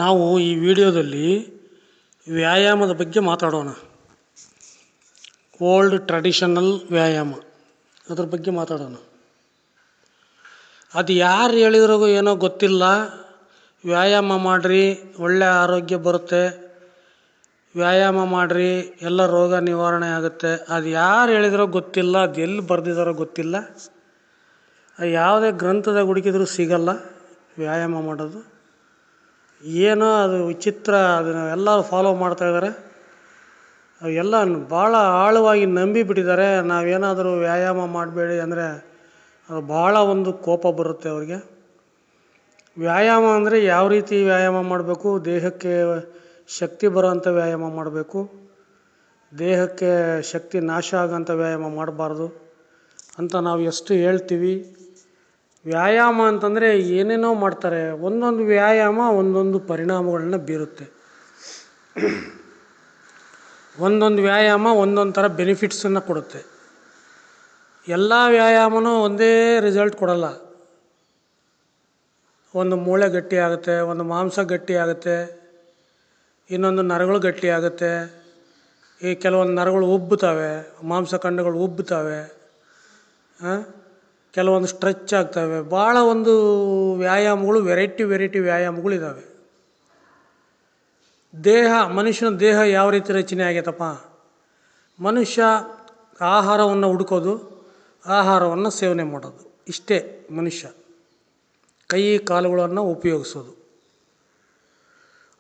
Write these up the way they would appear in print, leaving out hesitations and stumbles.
ನಾವು ಈ ವಿಡಿಯೋದಲ್ಲಿ ವ್ಯಾಯಾಮದ ಬಗ್ಗೆ ಮಾತಾಡೋಣ. ಓಲ್ಡ್ ಟ್ರೆಡಿಷನಲ್ ವ್ಯಾಯಾಮ ಅದ್ರ ಬಗ್ಗೆ ಮಾತಾಡೋಣ. ಅದು ಯಾರು ಹೇಳಿದ್ರಿಗೂ ಏನೋ ಗೊತ್ತಿಲ್ಲ. ವ್ಯಾಯಾಮ ಮಾಡಿರಿ, ಒಳ್ಳೆಯ ಆರೋಗ್ಯ ಬರುತ್ತೆ, ವ್ಯಾಯಾಮ ಮಾಡಿರಿ ಎಲ್ಲ ರೋಗ ನಿವಾರಣೆ ಆಗುತ್ತೆ. ಅದು ಯಾರು ಹೇಳಿದ್ರೋ ಗೊತ್ತಿಲ್ಲ, ಅದು ಎಲ್ಲಿ ಬರೆದಿದ್ದಾರೋ ಗೊತ್ತಿಲ್ಲ, ಯಾವುದೇ ಗ್ರಂಥದಾಗ ಹುಡುಕಿದ್ರೂ ಸಿಗಲ್ಲ ವ್ಯಾಯಾಮ ಮಾಡೋದು. ಏನೋ ಅದು ವಿಚಿತ್ರ, ಅದನ್ನು ಎಲ್ಲರೂ ಫಾಲೋ ಮಾಡ್ತಾಯಿದ್ದಾರೆ. ಎಲ್ಲ ಭಾಳ ಆಳವಾಗಿ ನಂಬಿಬಿಟ್ಟಿದ್ದಾರೆ. ನಾವೇನಾದರೂ ವ್ಯಾಯಾಮ ಮಾಡಬೇಡಿ ಅಂದರೆ ಅದು ಭಾಳ ಒಂದು ಕೋಪ ಬರುತ್ತೆ ಅವ್ರಿಗೆ. ವ್ಯಾಯಾಮ ಅಂದರೆ ಯಾವ ರೀತಿ ವ್ಯಾಯಾಮ ಮಾಡಬೇಕು? ದೇಹಕ್ಕೆ ಶಕ್ತಿ ಬರೋವಂಥ ವ್ಯಾಯಾಮ ಮಾಡಬೇಕು, ದೇಹಕ್ಕೆ ಶಕ್ತಿ ನಾಶ ಆಗೋಂಥ ವ್ಯಾಯಾಮ ಮಾಡಬಾರ್ದು ಅಂತ ನಾವು ಎಷ್ಟು ಹೇಳ್ತೀವಿ. ವ್ಯಾಯಾಮ ಅಂತಂದರೆ ಏನೇನೋ ಮಾಡ್ತಾರೆ. ಒಂದೊಂದು ವ್ಯಾಯಾಮ ಒಂದೊಂದು ಪರಿಣಾಮಗಳನ್ನ ಬೀರುತ್ತೆ. ಒಂದೊಂದು ವ್ಯಾಯಾಮ ಒಂದೊಂದು ಥರ ಬೆನಿಫಿಟ್ಸನ್ನು ಕೊಡುತ್ತೆ. ಎಲ್ಲ ವ್ಯಾಯಾಮನೂ ಒಂದೇ ರಿಸಲ್ಟ್ ಕೊಡಲ್ಲ. ಒಂದು ಮೂಳೆ ಗಟ್ಟಿ ಆಗುತ್ತೆ, ಒಂದು ಮಾಂಸ ಗಟ್ಟಿ ಆಗುತ್ತೆ, ಇನ್ನೊಂದು ನರಗಳು ಗಟ್ಟಿ ಆಗುತ್ತೆ, ಈ ಕೆಲವೊಂದು ನರಗಳು ಉಬ್ಬುತ್ತವೆ, ಮಾಂಸಖಂಡಗಳು ಉಬ್ಬುತ್ತವೆ, ಕೆಲವೊಂದು ಸ್ಟ್ರೆಚ್ ಆಗ್ತವೆ. ಭಾಳ ಒಂದು ವ್ಯಾಯಾಮಗಳು ವೆರೈಟಿ ವ್ಯಾಯಾಮಗಳಿದ್ದಾವೆ. ಮನುಷ್ಯನ ದೇಹ ಯಾವ ರೀತಿ ರಚನೆ ಆಗೈತಪ್ಪ? ಮನುಷ್ಯ ಆಹಾರವನ್ನು ಹುಡುಕೋದು, ಆಹಾರವನ್ನು ಸೇವನೆ ಮಾಡೋದು, ಇಷ್ಟೇ ಮನುಷ್ಯ. ಕೈ ಕಾಲುಗಳನ್ನು ಉಪಯೋಗಿಸೋದು.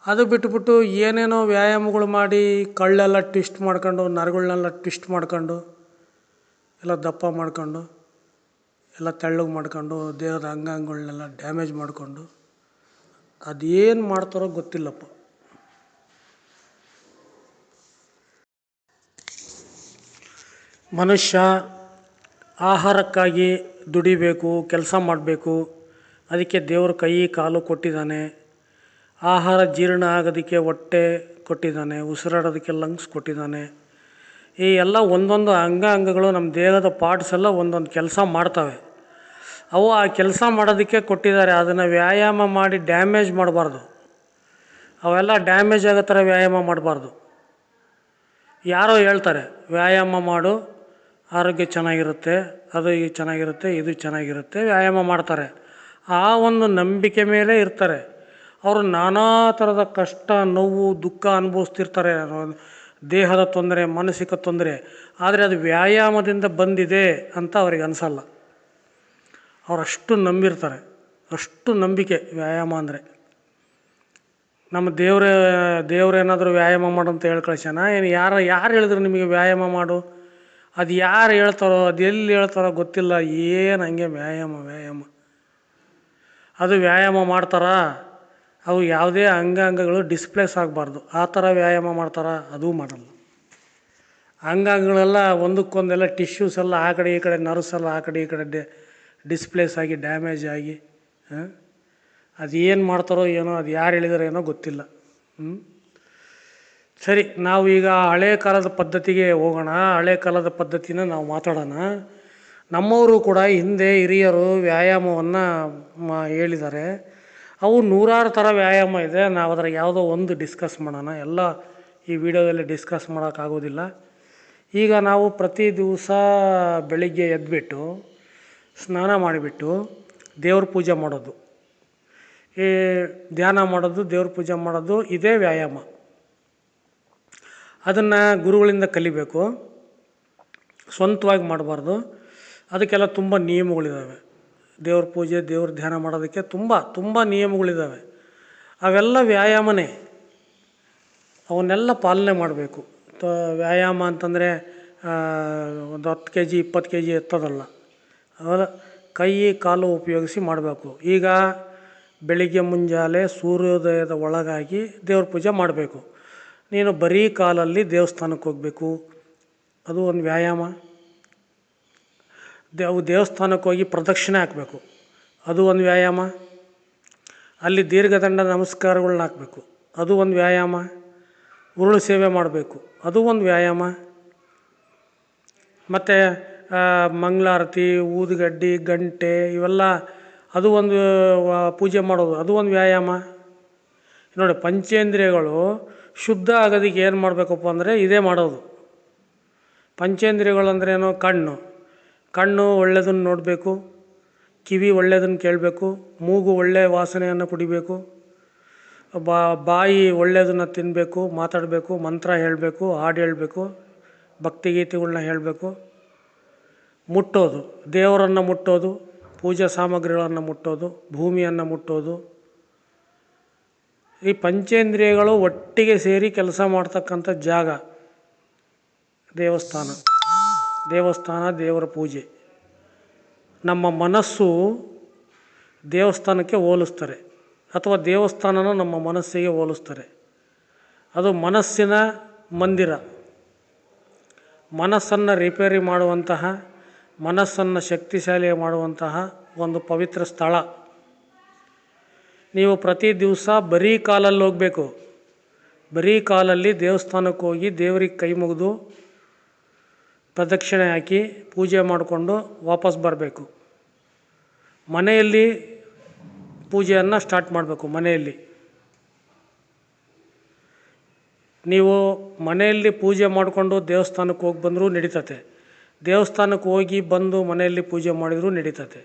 ಅದು ಬಿಟ್ಟುಬಿಟ್ಟು ಏನೇನೋ ವ್ಯಾಯಾಮಗಳು ಮಾಡಿ ಕಳ್ಳೆಲ್ಲ ಟ್ವಿಸ್ಟ್ ಮಾಡ್ಕೊಂಡು, ನರಗಳನ್ನೆಲ್ಲ ಟ್ವಿಸ್ಟ್ ಮಾಡ್ಕೊಂಡು, ಎಲ್ಲ ದಪ್ಪ ಮಾಡ್ಕೊಂಡು, ಎಲ್ಲ ತೆಳ್ಳಗೆ ಮಾಡ್ಕೊಂಡು, ದೇಹದ ಅಂಗಾಂಗಗಳನ್ನೆಲ್ಲ ಡ್ಯಾಮೇಜ್ ಮಾಡಿಕೊಂಡು ಅದೇನು ಮಾಡ್ತಾರೋ ಗೊತ್ತಿಲ್ಲಪ್ಪ. ಮನುಷ್ಯ ಆಹಾರಕ್ಕಾಗಿ ದುಡಿಬೇಕು, ಕೆಲಸ ಮಾಡಬೇಕು. ಅದಕ್ಕೆ ದೇವರು ಕೈ ಕಾಲು ಕೊಟ್ಟಿದ್ದಾನೆ. ಆಹಾರ ಜೀರ್ಣ ಆಗೋದಕ್ಕೆ ಹೊಟ್ಟೆ ಕೊಟ್ಟಿದ್ದಾನೆ, ಉಸಿರಾಡೋದಕ್ಕೆ ಲಂಗ್ಸ್ ಕೊಟ್ಟಿದ್ದಾನೆ. ಈ ಎಲ್ಲ ಒಂದೊಂದು ಅಂಗಗಳು, ನಮ್ಮ ದೇಹದ ಪಾರ್ಟ್ಸ್ ಎಲ್ಲ ಒಂದೊಂದು ಕೆಲಸ ಮಾಡ್ತವೆ. ಅವು ಆ ಕೆಲಸ ಮಾಡೋದಕ್ಕೆ ಕೊಟ್ಟಿದ್ದಾರೆ. ಅದನ್ನು ವ್ಯಾಯಾಮ ಮಾಡಿ ಡ್ಯಾಮೇಜ್ ಮಾಡಬಾರ್ದು. ಅವೆಲ್ಲ ಡ್ಯಾಮೇಜ್ ಆಗೋ ಥರ ವ್ಯಾಯಾಮ ಮಾಡಬಾರ್ದು. ಯಾರೋ ಹೇಳ್ತಾರೆ ವ್ಯಾಯಾಮ ಮಾಡು, ಆರೋಗ್ಯ ಚೆನ್ನಾಗಿರುತ್ತೆ, ಅದು ಚೆನ್ನಾಗಿರುತ್ತೆ, ಇದು ಚೆನ್ನಾಗಿರುತ್ತೆ, ವ್ಯಾಯಾಮ ಮಾಡ್ತಾರೆ. ಆ ಒಂದು ನಂಬಿಕೆ ಮೇಲೆ ಇರ್ತಾರೆ. ಅವರು ನಾನಾ ಥರದ ಕಷ್ಟ, ನೋವು, ದುಃಖ ಅನುಭವಿಸ್ತಿರ್ತಾರೆ. ದೇಹದ ತೊಂದರೆ, ಮಾನಸಿಕ ತೊಂದರೆ. ಆದರೆ ಅದು ವ್ಯಾಯಾಮದಿಂದ ಬಂದಿದೆ ಅಂತ ಅವ್ರಿಗೆ ಅನಿಸಲ್ಲ. ಅವರಷ್ಟು ನಂಬಿರ್ತಾರೆ. ಅಷ್ಟು ನಂಬಿಕೆ ವ್ಯಾಯಾಮ ಅಂದರೆ. ನಮ್ಮ ದೇವರೇನಾದರೂ ವ್ಯಾಯಾಮ ಮಾಡು ಅಂತ ಹೇಳಿ ಕಳ್ಸ್ಯಾನ ಏನು? ಯಾರು ಹೇಳಿದ್ರು ನಿಮಗೆ ವ್ಯಾಯಾಮ ಮಾಡು? ಅದು ಯಾರು ಹೇಳ್ತಾರೋ, ಅದು ಎಲ್ಲಿ ಹೇಳ್ತಾರೋ ಗೊತ್ತಿಲ್ಲ. ಏನು ಹಂಗೆ ವ್ಯಾಯಾಮ ಅದು ವ್ಯಾಯಾಮ ಮಾಡ್ತಾರಾ? ಅವು ಯಾವುದೇ ಅಂಗಾಂಗಗಳು ಡಿಸ್ಪ್ಲೇಸ್ ಆಗಬಾರ್ದು, ಆ ಥರ ವ್ಯಾಯಾಮ ಮಾಡ್ತಾರಾ? ಅದೂ ಮಾಡಲ್ಲ. ಅಂಗಾಂಗಗಳೆಲ್ಲ ಒಂದಕ್ಕೊಂದೆಲ್ಲ ಟಿಶ್ಯೂಸ್ ಎಲ್ಲ ಆ ಕಡೆ ಈ ಕಡೆ, ನರ್ವ್ಸ್ ಎಲ್ಲ ಆ ಕಡೆ ಈ ಕಡೆ ಡಿಸ್ಪ್ಲೇಸ್ ಆಗಿ ಡ್ಯಾಮೇಜ್ ಆಗಿ ಅದು ಏನು ಮಾಡ್ತಾರೋ ಏನೋ, ಅದು ಯಾರು ಹೇಳಿದಾರೋ ಏನೋ ಗೊತ್ತಿಲ್ಲ. ಸರಿ, ನಾವು ಈಗ ಹಳೆ ಕಾಲದ ಪದ್ಧತಿಗೆ ಹೋಗೋಣ. ಹಳೆ ಕಾಲದ ಪದ್ಧತಿನ ನಾವು ಮಾತಾಡೋಣ. ನಮ್ಮವರು ಕೂಡ ಹಿಂದೆ ಹಿರಿಯರು ವ್ಯಾಯಾಮವನ್ನು ಹೇಳಿದ್ದಾರೆ. ಅವು ನೂರಾರು ಥರ ವ್ಯಾಯಾಮ ಇದೆ. ನಾವು ಅದರ ಯಾವುದೋ ಒಂದು ಡಿಸ್ಕಸ್ ಮಾಡೋಣ. ಎಲ್ಲ ಈ ವಿಡಿಯೋದಲ್ಲಿ ಡಿಸ್ಕಸ್ ಮಾಡೋಕ್ಕಾಗೋದಿಲ್ಲ. ಈಗ ನಾವು ಪ್ರತಿ ದಿವಸ ಬೆಳಿಗ್ಗೆ ಎದ್ದುಬಿಟ್ಟು ಸ್ನಾನ ಮಾಡಿಬಿಟ್ಟು ದೇವ್ರ ಪೂಜೆ ಮಾಡೋದು, ಈ ಧ್ಯಾನ ಮಾಡೋದು, ದೇವ್ರ ಪೂಜೆ ಮಾಡೋದು, ಇದೇ ವ್ಯಾಯಾಮ. ಅದನ್ನು ಗುರುಗಳಿಂದ ಕಲಿಬೇಕು, ಸ್ವಂತವಾಗಿ ಮಾಡಬಾರ್ದು. ಅದಕ್ಕೆಲ್ಲ ತುಂಬ ನಿಯಮಗಳಿದ್ದಾವೆ. ದೇವ್ರ ಪೂಜೆ, ದೇವ್ರ ಧ್ಯಾನ ಮಾಡೋದಕ್ಕೆ ತುಂಬ ನಿಯಮಗಳಿದ್ದಾವೆ. ಅವೆಲ್ಲ ವ್ಯಾಯಾಮನೇ. ಅವನ್ನೆಲ್ಲ ಪಾಲನೆ ಮಾಡಬೇಕು. ವ್ಯಾಯಾಮ ಅಂತಂದರೆ ಒಂದು 10 kg 20 kg ಎತ್ತೋದಲ್ಲ. ಅವೆಲ್ಲ ಕೈ ಕಾಲು ಉಪಯೋಗಿಸಿ ಮಾಡಬೇಕು. ಈಗ ಬೆಳಿಗ್ಗೆ ಮುಂಜಾನೆ ಸೂರ್ಯೋದಯದ ಒಳಗಾಗಿ ದೇವ್ರ ಪೂಜೆ ಮಾಡಬೇಕು. ನೀನು ಬರೀ ಕಾಲಲ್ಲಿ ದೇವಸ್ಥಾನಕ್ಕೆ ಹೋಗಬೇಕು, ಅದು ಒಂದು ವ್ಯಾಯಾಮ. ದೇವಸ್ಥಾನಕ್ಕೆ ಹೋಗಿ ಪ್ರದಕ್ಷಿಣೆ ಹಾಕಬೇಕು, ಅದು ಒಂದು ವ್ಯಾಯಾಮ. ಅಲ್ಲಿ ದೀರ್ಘದಂಡ ನಮಸ್ಕಾರಗಳನ್ನ ಹಾಕಬೇಕು, ಅದು ಒಂದು ವ್ಯಾಯಾಮ. ಉರುಳು ಸೇವೆ ಮಾಡಬೇಕು, ಅದು ಒಂದು ವ್ಯಾಯಾಮ. ಮತ್ತು ಮಂಗಳಾರತಿ, ಊದುಗಡ್ಡಿ, ಗಂಟೆ, ಇವೆಲ್ಲ ಅದು ಒಂದು ಪೂಜೆ ಮಾಡೋದು, ಅದು ಒಂದು ವ್ಯಾಯಾಮ. ನೋಡಿ, ಪಂಚೇಂದ್ರಿಯಗಳು ಶುದ್ಧ ಆಗೋದಕ್ಕೆ ಏನು ಮಾಡಬೇಕಪ್ಪ ಅಂದರೆ ಇದೇ ಮಾಡೋದು. ಪಂಚೇಂದ್ರಿಯಗಳಂದ್ರೇನು? ಕಣ್ಣು ಒಳ್ಳೆಯದನ್ನು ನೋಡಬೇಕು, ಕಿವಿ ಒಳ್ಳೆಯದನ್ನು ಕೇಳಬೇಕು, ಮೂಗು ಒಳ್ಳೆಯ ವಾಸನೆಯನ್ನು ಕುಡಿಬೇಕು, ಬಾಯಿ ಒಳ್ಳೆಯದನ್ನು ತಿನ್ನಬೇಕು, ಮಾತಾಡಬೇಕು, ಮಂತ್ರ ಹೇಳಬೇಕು, ಹಾಡು ಹೇಳಬೇಕು, ಭಕ್ತಿಗೀತೆಗಳನ್ನ ಹೇಳಬೇಕು. ಮುಟ್ಟೋದು, ದೇವರನ್ನು ಮುಟ್ಟೋದು, ಪೂಜಾ ಸಾಮಗ್ರಿಗಳನ್ನು ಮುಟ್ಟೋದು, ಭೂಮಿಯನ್ನು ಮುಟ್ಟೋದು. ಈ ಪಂಚೇಂದ್ರಿಯಗಳು ಒಟ್ಟಿಗೆ ಸೇರಿ ಕೆಲಸ ಮಾಡ್ತಕ್ಕಂಥ ಜಾಗ ದೇವಸ್ಥಾನ. ದೇವರ ಪೂಜೆ. ನಮ್ಮ ಮನಸ್ಸು ದೇವಸ್ಥಾನಕ್ಕೆ ಹೋಲಿಸ್ತಾರೆ, ಅಥವಾ ದೇವಸ್ಥಾನನ ನಮ್ಮ ಮನಸ್ಸಿಗೆ ಹೋಲಿಸ್ತಾರೆ. ಅದು ಮನಸ್ಸಿನ ಮಂದಿರ, ಮನಸ್ಸನ್ನು ರಿಪೇರಿ ಮಾಡುವಂತಹ, ಮನಸ್ಸನ್ನು ಶಕ್ತಿಶಾಲಿ ಮಾಡುವಂತಹ ಒಂದು ಪವಿತ್ರ ಸ್ಥಳ. ನೀವು ಪ್ರತಿ ದಿವಸ ಬರೀ ಕಾಲಲ್ಲಿ ಹೋಗಬೇಕು. ಬರೀ ಕಾಲಲ್ಲಿ ದೇವಸ್ಥಾನಕ್ಕೆ ಹೋಗಿ ದೇವರಿಗೆ ಕೈ ಮುಗಿದು ಪ್ರದಕ್ಷಿಣೆ ಹಾಕಿ ಪೂಜೆ ಮಾಡಿಕೊಂಡು ವಾಪಸ್ ಬರಬೇಕು. ಮನೆಯಲ್ಲಿ ಪೂಜೆಯನ್ನು ಸ್ಟಾರ್ಟ್ ಮಾಡಬೇಕು. ನೀವು ಮನೆಯಲ್ಲಿ ಪೂಜೆ ಮಾಡಿಕೊಂಡು ದೇವಸ್ಥಾನಕ್ಕೆ ಹೋಗಿ ಬಂದರೂ ನಡೀತತೆ. ದೇವಸ್ಥಾನಕ್ಕೆ ಹೋಗಿ ಬಂದು ಮನೆಯಲ್ಲಿ ಪೂಜೆ ಮಾಡಿದರೂ ನಡೀತತೆ.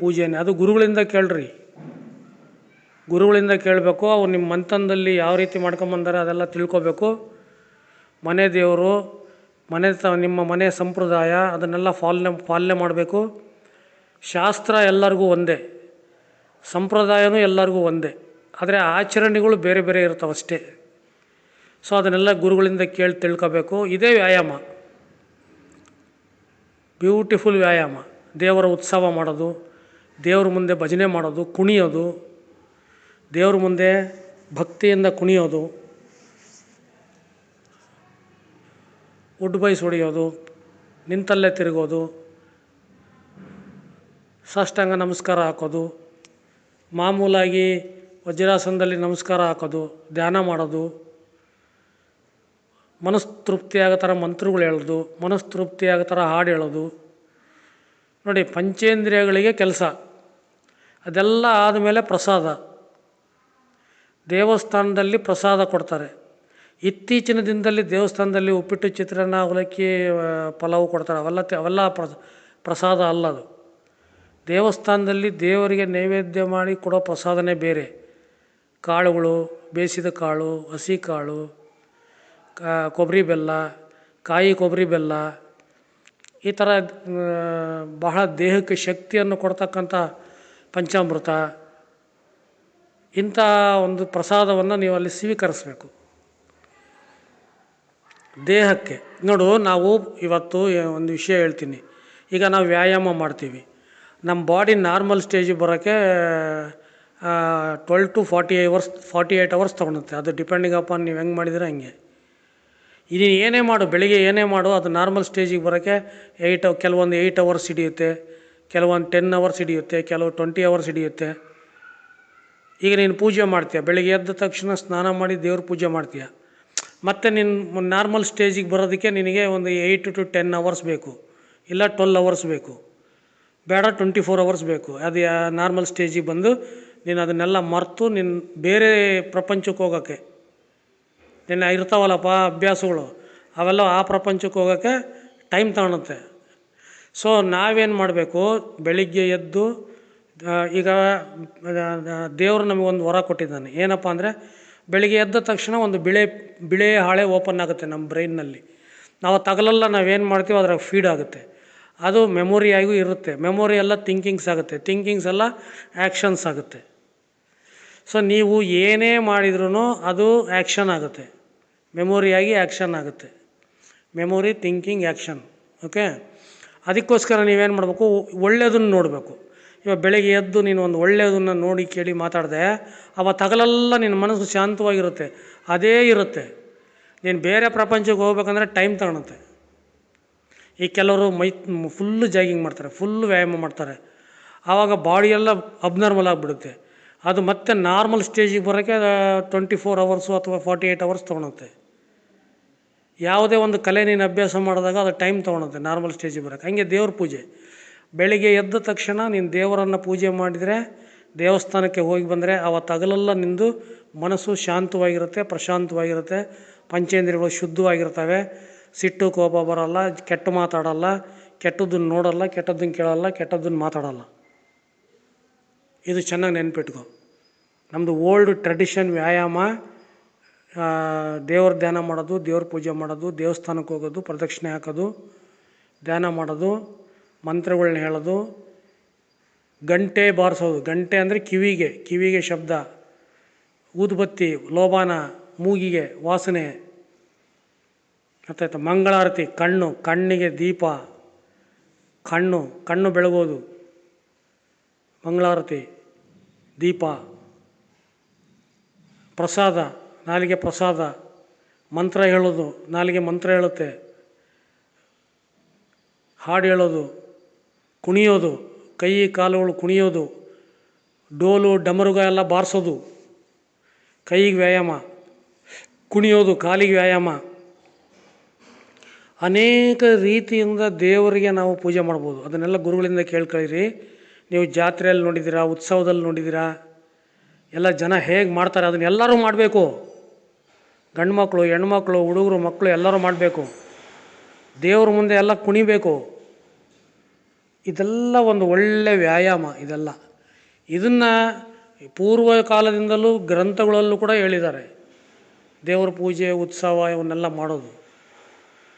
ಪೂಜೆನೇ. ಅದು ಗುರುಗಳಿಂದ ಕೇಳ್ರಿ. ಗುರುಗಳಿಂದ ಕೇಳಬೇಕು. ಅವ್ರು ನಿಮ್ಮ ಮಂತನದಲ್ಲಿ ಯಾವ ರೀತಿ ಮಾಡ್ಕೊಂಬಂದಾರೆ ಅದೆಲ್ಲ ತಿಳ್ಕೊಬೇಕು. ಮನೆ ದೇವರು, ನಿಮ್ಮ ಮನೆ ಸಂಪ್ರದಾಯ ಅದನ್ನೆಲ್ಲ ಪಾಲನೆ ಮಾಡಬೇಕು. ಶಾಸ್ತ್ರ ಎಲ್ಲರಿಗೂ ಒಂದೇ, ಸಂಪ್ರದಾಯನೂ ಎಲ್ಲರಿಗೂ ಒಂದೇ, ಆದರೆ ಆಚರಣೆಗಳು ಬೇರೆ ಬೇರೆ ಇರ್ತಾವಷ್ಟೇ. ಸೊ ಅದನ್ನೆಲ್ಲ ಗುರುಗಳಿಂದ ಕೇಳಿ ತಿಳ್ಕೊಬೇಕು. ಇದೇ ವ್ಯಾಯಾಮ, ಬ್ಯೂಟಿಫುಲ್ ವ್ಯಾಯಾಮ. ದೇವರ ಉತ್ಸವ ಮಾಡೋದು, ದೇವ್ರ ಮುಂದೆ ಭಜನೆ ಮಾಡೋದು, ಕುಣಿಯೋದು, ದೇವ್ರ ಮುಂದೆ ಭಕ್ತಿಯಿಂದ ಕುಣಿಯೋದು, ಉಡ್ಬೈಸ್ ಹೊಡೆಯೋದು, ನಿಂತಲ್ಲೇ ತಿರುಗೋದು, ಸಾಷ್ಟಾಂಗ ನಮಸ್ಕಾರ ಹಾಕೋದು, ಮಾಮೂಲಾಗಿ ವಜ್ರಾಸನದಲ್ಲಿ ನಮಸ್ಕಾರ ಹಾಕೋದು, ಧ್ಯಾನ ಮಾಡೋದು, ಮನಸ್ತೃಪ್ತಿಯಾಗೋ ಥರ ಮಂತ್ರಗಳು ಹೇಳೋದು, ಮನಸ್ತೃಪ್ತಿಯಾಗೋ ಥರ ಹಾಡು ಹೇಳೋದು. ನೋಡಿ, ಪಂಚೇಂದ್ರಿಯಗಳಿಗೆ ಕೆಲಸ. ಅದೆಲ್ಲ ಆದಮೇಲೆ ಪ್ರಸಾದ. ದೇವಸ್ಥಾನದಲ್ಲಿ ಪ್ರಸಾದ ಕೊಡ್ತಾರೆ. ಇತ್ತೀಚಿನ ದಿನದಲ್ಲಿ ದೇವಸ್ಥಾನದಲ್ಲಿ ಉಪ್ಪಿಟ್ಟು, ಚಿತ್ರಾನ್ನ, ಅವಲಕ್ಕಿ, ಪಲಾವು ಕೊಡ್ತಾರೆ. ಅವೆಲ್ಲ ಪ್ರಸಾದ ಅಲ್ಲ. ಅದು ದೇವಸ್ಥಾನದಲ್ಲಿ ದೇವರಿಗೆ ನೈವೇದ್ಯ ಮಾಡಿ ಕೊಡೋ ಪ್ರಸಾದನೇ ಬೇರೆ. ಕಾಳುಗಳು, ಬೇಯಿಸಿದ ಕಾಳು, ಹಸಿ ಕಾಳು, ಕೊಬ್ಬರಿ ಬೆಲ್ಲ, ಕಾಯಿ ಕೊಬ್ಬರಿ ಬೆಲ್ಲ, ಈ ಥರ ಬಹಳ ದೇಹಕ್ಕೆ ಶಕ್ತಿಯನ್ನು ಕೊಡ್ತಕ್ಕಂಥ ಪಂಚಾಮೃತ, ಇಂಥ ಒಂದು ಪ್ರಸಾದವನ್ನು ನೀವು ಅಲ್ಲಿ ಸ್ವೀಕರಿಸಬೇಕು ದೇಹಕ್ಕೆ. ನೋಡು, ನಾವು ಇವತ್ತು ಒಂದು ವಿಷಯ ಹೇಳ್ತೀನಿ. ಈಗ ನಾವು ವ್ಯಾಯಾಮ ಮಾಡ್ತೀವಿ, ನಮ್ಮ ಬಾಡಿ ನಾರ್ಮಲ್ ಸ್ಟೇಜಿಗೆ ಬರೋಕ್ಕೆ 12 to 48 hours ತೊಗೊಳುತ್ತೆ. ಅದು ಡಿಪೆಂಡಿಂಗ್ ಅಪಾನ್ ನೀವು ಹೆಂಗೆ ಮಾಡಿದರೆ ಹಂಗೆ. ಇದು ಏನೇ ಮಾಡು, ಬೆಳಿಗ್ಗೆ ಏನೇ ಮಾಡು, ಅದು ನಾರ್ಮಲ್ ಸ್ಟೇಜಿಗೆ ಬರೋಕ್ಕೆ ಕೆಲವೊಂದು 8 hours ಹಿಡಿಯುತ್ತೆ, ಕೆಲವೊಂದು 10 hours ಹಿಡಿಯುತ್ತೆ, ಕೆಲವು 20 hours ಹಿಡಿಯುತ್ತೆ. ಈಗ ನೀನು ಪೂಜೆ ಮಾಡ್ತೀಯ, ಬೆಳಿಗ್ಗೆ ಎದ್ದ ತಕ್ಷಣ ಸ್ನಾನ ಮಾಡಿ ದೇವ್ರ ಪೂಜೆ ಮಾಡ್ತೀಯ. ಮತ್ತು ನೀನು ನಾರ್ಮಲ್ ಸ್ಟೇಜಿಗೆ ಬರೋದಕ್ಕೆ ನಿನಗೆ ಒಂದು 8 to 10 hours ಬೇಕು, ಇಲ್ಲ 12 hours ಬೇಕು, ಬೇಡ 24 hours ಬೇಕು. ಅದು ನಾರ್ಮಲ್ ಸ್ಟೇಜಿಗೆ ಬಂದು ನೀನು ಅದನ್ನೆಲ್ಲ ಮರೆತು ನೀನು ಬೇರೆ ಪ್ರಪಂಚಕ್ಕೆ ಹೋಗೋಕ್ಕೆ, ನಿನ್ನ ಇರ್ತಾವಲ್ಲಪ್ಪ ಅಭ್ಯಾಸಗಳು, ಅವೆಲ್ಲ ಆ ಪ್ರಪಂಚಕ್ಕೆ ಹೋಗೋಕ್ಕೆ ಟೈಮ್ ತಗೊಳುತ್ತೆ. ಸೊ ನಾವೇನು ಮಾಡಬೇಕು, ಬೆಳಿಗ್ಗೆ ಎದ್ದು, ಈಗ ದೇವರು ನಮಗೊಂದು ವರ ಕೊಟ್ಟಿದ್ದಾನೆ. ಏನಪ್ಪ ಅಂದರೆ, ಬೆಳಿಗ್ಗೆ ಎದ್ದ ತಕ್ಷಣ ಒಂದು ಬಿಳೆ ಹಾಳೆ ಓಪನ್ ಆಗುತ್ತೆ ನಮ್ಮ ಬ್ರೈನ್ನಲ್ಲಿ. ನಾವು ತಗಲೆಲ್ಲ ನಾವೇನು ಮಾಡ್ತೀವೋ ಅದ್ರಾಗ ಫೀಡ್ ಆಗುತ್ತೆ. ಅದು ಮೆಮೊರಿಯಾಗೂ ಇರುತ್ತೆ. ಮೆಮೊರಿ ಎಲ್ಲ ಥಿಂಕಿಂಗ್ಸ್ ಆಗುತ್ತೆ, ಥಿಂಕಿಂಗ್ಸ್ ಎಲ್ಲ ಆ್ಯಕ್ಷನ್ಸ್ ಆಗುತ್ತೆ. ಸೊ ನೀವು ಏನೇ ಮಾಡಿದ್ರೂ ಅದು ಆ್ಯಕ್ಷನ್ ಆಗುತ್ತೆ, ಮೆಮೊರಿಯಾಗಿ ಆ್ಯಕ್ಷನ್ ಆಗುತ್ತೆ. Memory, thinking, action. ಓಕೆ, ಅದಕ್ಕೋಸ್ಕರ ನೀವೇನು ಮಾಡಬೇಕು, ಒಳ್ಳೆಯದನ್ನು ನೋಡಬೇಕು. ಇವಾಗ ಬೆಳಗ್ಗೆ ಎದ್ದು ನೀನು ಒಂದು ಒಳ್ಳೆಯದನ್ನು ನೋಡಿ ಕೇಳಿ ಮಾತಾಡಿದೆ, ತಗಲೆಲ್ಲ ನಿನ್ನ ಮನಸ್ಸು ಶಾಂತವಾಗಿರುತ್ತೆ, ಅದೇ ಇರುತ್ತೆ. ನೀನು ಬೇರೆ ಪ್ರಪಂಚಕ್ಕೆ ಹೋಗ್ಬೇಕಂದ್ರೆ ಟೈಮ್ ತಗೊಳುತ್ತೆ. ಈ ಕೆಲವರು ಫುಲ್ಲು ಜಾಗಿಂಗ್ ಮಾಡ್ತಾರೆ, ಫುಲ್ಲು ವ್ಯಾಯಾಮ ಮಾಡ್ತಾರೆ, ಆವಾಗ ಬಾಡಿಯೆಲ್ಲ ಅಬ್ನಾರ್ಮಲ್ ಆಗಿಬಿಡುತ್ತೆ. ಅದು ಮತ್ತೆ ನಾರ್ಮಲ್ ಸ್ಟೇಜಿಗೆ ಬರೋಕ್ಕೆ 24 hours ಅಥವಾ 48 hours ತೊಗೊಳುತ್ತೆ. ಯಾವುದೇ ಒಂದು ಕಲೆ ನೀನು ಅಭ್ಯಾಸ ಮಾಡಿದಾಗ ಅದು ಟೈಮ್ ತೊಗೊಳುತ್ತೆ ನಾರ್ಮಲ್ ಸ್ಟೇಜಿಗೆ ಬರೋಕ್ಕೆ. ಹಂಗೆ ದೇವ್ರ ಪೂಜೆ, ಬೆಳಿಗ್ಗೆ ಎದ್ದ ತಕ್ಷಣ ನೀನು ದೇವರನ್ನು ಪೂಜೆ ಮಾಡಿದರೆ, ದೇವಸ್ಥಾನಕ್ಕೆ ಹೋಗಿ ಬಂದರೆ, ಹಗಲೆಲ್ಲ ನಿಂದು ಮನಸ್ಸು ಶಾಂತವಾಗಿರುತ್ತೆ, ಪ್ರಶಾಂತವಾಗಿರುತ್ತೆ, ಪಂಚೇಂದ್ರಿಯಗಳು ಶುದ್ಧವಾಗಿರ್ತವೆ, ಸಿಟ್ಟು ಕೋಪ ಬರೋಲ್ಲ, ಕೆಟ್ಟ ಮಾತಾಡಲ್ಲ, ಕೆಟ್ಟದ್ದನ್ನು ನೋಡಲ್ಲ, ಕೆಟ್ಟದ್ದನ್ನು ಕೇಳಲ್ಲ, ಕೆಟ್ಟದ್ದನ್ನು ಮಾತಾಡಲ್ಲ. ಇದು ಚೆನ್ನಾಗಿ ನೆನ್ಪಿಟ್ಕೊ. ನಮ್ಮದು ಓಲ್ಡ್ ಟ್ರೆಡಿಷನ್ ವ್ಯಾಯಾಮ, ದೇವ್ರ ಧ್ಯಾನ ಮಾಡೋದು, ದೇವ್ರ ಪೂಜೆ ಮಾಡೋದು, ದೇವಸ್ಥಾನಕ್ಕೆ ಹೋಗೋದು, ಪ್ರದಕ್ಷಿಣೆ ಹಾಕೋದು, ಧ್ಯಾನ ಮಾಡೋದು, ಮಂತ್ರಗಳನ್ನ ಹೇಳೋದು, ಗಂಟೆ ಬಾರಿಸೋದು. ಗಂಟೆ ಅಂದರೆ ಕಿವಿಗೆ ಶಬ್ದ, ಊದುಬತ್ತಿ, ಲೋಬಾನ ಮೂಗಿಗೆ ವಾಸನೆ, ಗೊತ್ತಾಯ್ತಾ? ಮಂಗಳಾರತಿ, ಕಣ್ಣಿಗೆ ದೀಪ, ಕಣ್ಣು ಬೆಳಗೋದು, ಮಂಗಳಾರತಿ, ದೀಪ, ಪ್ರಸಾದ, ನಾಲಿಗೆ ಪ್ರಸಾದ, ಮಂತ್ರ ಹೇಳೋದು, ನಾಲಿಗೆ ಮಂತ್ರ ಹೇಳುತ್ತೆ, ಹಾಡು ಹೇಳೋದು, ಕುಣಿಯೋದು, ಕೈ ಕಾಲುಗಳು ಕುಣಿಯೋದು, ಡೋಲು ಡಮರುಗ ಎಲ್ಲ ಬಾರಿಸೋದು, ಕೈಗೆ ವ್ಯಾಯಾಮ, ಕುಣಿಯೋದು, ಕಾಲಿಗೆ ವ್ಯಾಯಾಮ. ಅನೇಕ ರೀತಿಯಿಂದ ದೇವರಿಗೆ ನಾವು ಪೂಜೆ ಮಾಡ್ಬೋದು. ಅದನ್ನೆಲ್ಲ ಗುರುಗಳಿಂದ ಕೇಳ್ಕೊಳ್ಳಿರಿ. ನೀವು ಜಾತ್ರೆಯಲ್ಲಿ ನೋಡಿದ್ದೀರಾ, ಉತ್ಸವದಲ್ಲಿ ನೋಡಿದ್ದೀರಾ, ಎಲ್ಲ ಜನ ಹೇಗೆ ಮಾಡ್ತಾರೆ, ಅದನ್ನೆಲ್ಲರೂ ಮಾಡಬೇಕು. ಗಂಡು ಮಕ್ಕಳು, ಹೆಣ್ಮಕ್ಳು, ಹುಡುಗರು, ಮಕ್ಕಳು ಎಲ್ಲರೂ ಮಾಡಬೇಕು. ದೇವ್ರ ಮುಂದೆ ಎಲ್ಲ ಕುಣಿಬೇಕು. ಇದೆಲ್ಲ ಒಂದು ಒಳ್ಳೆಯ ವ್ಯಾಯಾಮ. ಇದನ್ನು ಪೂರ್ವ ಕಾಲದಿಂದಲೂ ಗ್ರಂಥಗಳಲ್ಲೂ ಕೂಡ ಹೇಳಿದ್ದಾರೆ. ದೇವ್ರ ಪೂಜೆ, ಉತ್ಸವ ಇವನ್ನೆಲ್ಲ ಮಾಡೋದು.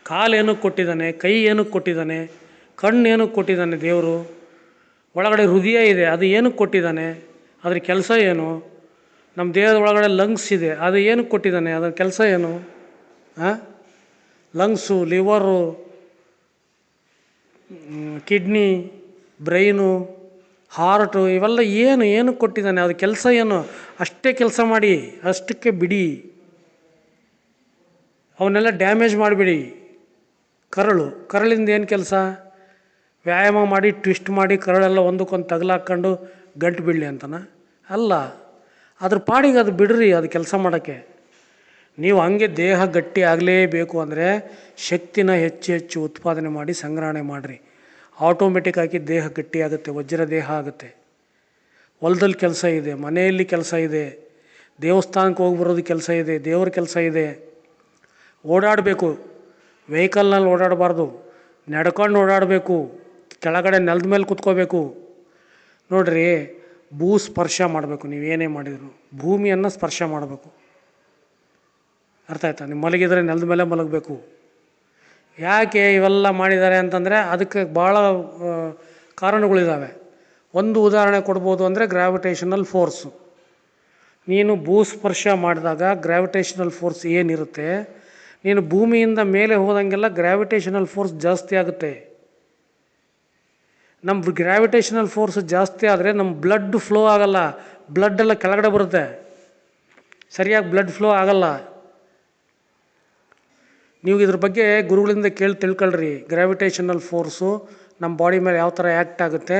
ಕಾಲು ಏನಕ್ಕೆ ಕೊಟ್ಟಿದ್ದಾನೆ, ಕೈ ಏನಕ್ಕೆ ಕೊಟ್ಟಿದ್ದಾನೆ, ಕಣ್ಣು ಏನಕ್ಕೆ ಕೊಟ್ಟಿದ್ದಾನೆ, ದೇವರು ಒಳಗಡೆ ಹೃದಯ ಇದೆ, ಅದು ಏನಕ್ಕೆ ಕೊಟ್ಟಿದ್ದಾನೆ, ಅದ್ರ ಕೆಲಸ ಏನು? ನಮ್ಮ ದೇಹದ ಒಳಗಡೆ ಲಂಗ್ಸ್ ಇದೆ, ಅದು ಏನಕ್ಕೆ ಕೊಟ್ಟಿದ್ದಾನೆ, ಅದರ ಕೆಲಸ ಏನು? Lungs, liver, kidney, brain, heart, ಇವೆಲ್ಲ ಏನಕ್ಕೆ ಕೊಟ್ಟಿದ್ದಾನೆ, ಅದು ಕೆಲಸ ಏನು? ಅಷ್ಟೇ ಕೆಲಸ ಮಾಡಿ, ಅಷ್ಟಕ್ಕೆ ಬಿಡಿ, ಅವನ್ನೆಲ್ಲ ಡ್ಯಾಮೇಜ್ ಮಾಡಿಬಿಡಿ. ಕರಳಿಂದ ಏನು ಕೆಲಸ? ವ್ಯಾಯಾಮ ಮಾಡಿ, ಟ್ವಿಸ್ಟ್ ಮಾಡಿ, ಕರಳೆಲ್ಲ ಒಂದಕ್ಕೊಂದು ತಗಲಾಕೊಂಡು ಗಂಟು ಬೀಳಲಿ ಅಂತನ? ಅಲ್ಲ, ಅದ್ರ ಪಾಡಿಗೆ ಅದು ಬಿಡ್ರಿ, ಅದು ಕೆಲಸ ಮಾಡೋಕ್ಕೆ. ನೀವು ಹಂಗೆ ದೇಹ ಗಟ್ಟಿ ಆಗಲೇಬೇಕು ಅಂದರೆ ಶಕ್ತಿನ ಹೆಚ್ಚು ಉತ್ಪಾದನೆ ಮಾಡಿ ಸಂಗ್ರಹಣೆ ಮಾಡಿರಿ. ಆಟೋಮೆಟಿಕ್ಕಾಗಿ ದೇಹ ಗಟ್ಟಿ ಆಗುತ್ತೆ, ವಜ್ರ ದೇಹ ಆಗುತ್ತೆ. ಹೊಲದಲ್ಲಿ ಕೆಲಸ ಇದೆ, ಮನೆಯಲ್ಲಿ ಕೆಲಸ ಇದೆ, ದೇವಸ್ಥಾನಕ್ಕೆ ಹೋಗಿ ಬರೋದು ಕೆಲಸ ಇದೆ, ದೇವ್ರ ಕೆಲಸ ಇದೆ. ಓಡಾಡಬೇಕು. ವೆಹಿಕಲ್ನಲ್ಲಿ ಓಡಾಡಬಾರ್ದು, ನಡ್ಕೊಂಡು ಓಡಾಡಬೇಕು. ಕೆಳಗಡೆ ನೆಲದ ಮೇಲೆ ಕೂತ್ಕೋಬೇಕು. ನೋಡಿರಿ, ಭೂ ಸ್ಪರ್ಶ ಮಾಡಬೇಕು. ನೀವೇನೇ ಮಾಡಿದ್ರು ಭೂಮಿಯನ್ನು ಸ್ಪರ್ಶ ಮಾಡಬೇಕು. ಅರ್ಥ ಆಯ್ತಾ? ನೀವು ಮಲಗಿದರೆ ನೆಲದ ಮೇಲೆ ಮಲಗಬೇಕು. ಯಾಕೆ ಇವೆಲ್ಲ ಮಾಡಿದ್ದಾರೆ ಅಂತಂದರೆ ಅದಕ್ಕೆ ಭಾಳ ಕಾರಣಗಳಿದ್ದಾವೆ. ಒಂದು ಉದಾಹರಣೆ ಕೊಡ್ಬೋದು ಅಂದರೆ ಗ್ರಾವಿಟೇಷನಲ್ ಫೋರ್ಸು. ನೀನು ಭೂಸ್ಪರ್ಶ ಮಾಡಿದಾಗ ಗ್ರಾವಿಟೇಷನಲ್ ಫೋರ್ಸ್ ಏನಿರುತ್ತೆ, ನೀನು ಭೂಮಿಯಿಂದ ಮೇಲೆ ಹೋದಂಗೆಲ್ಲ ಗ್ರಾವಿಟೇಷನಲ್ ಫೋರ್ಸ್ ಜಾಸ್ತಿ ಆಗುತ್ತೆ. ನಮ್ಮ ಗ್ರಾವಿಟೇಷನಲ್ ಫೋರ್ಸ್ ಜಾಸ್ತಿ ಆದರೆ ನಮ್ಮ ಬ್ಲಡ್ ಫ್ಲೋ ಆಗಲ್ಲ, ಬ್ಲಡ್ಡೆಲ್ಲ ಕೆಳಗಡೆ ಬರುತ್ತೆ, ಸರಿಯಾಗಿ ಬ್ಲಡ್ ಫ್ಲೋ ಆಗಲ್ಲ. ನೀವು ಇದ್ರ ಬಗ್ಗೆ ಗುರುಗಳಿಂದ ತಿಳ್ಕೊಳ್ರಿ. ಗ್ರಾವಿಟೇಷನಲ್ ಫೋರ್ಸು ನಮ್ಮ ಬಾಡಿ ಮೇಲೆ ಯಾವ ಥರ ಆ್ಯಕ್ಟ್ ಆಗುತ್ತೆ,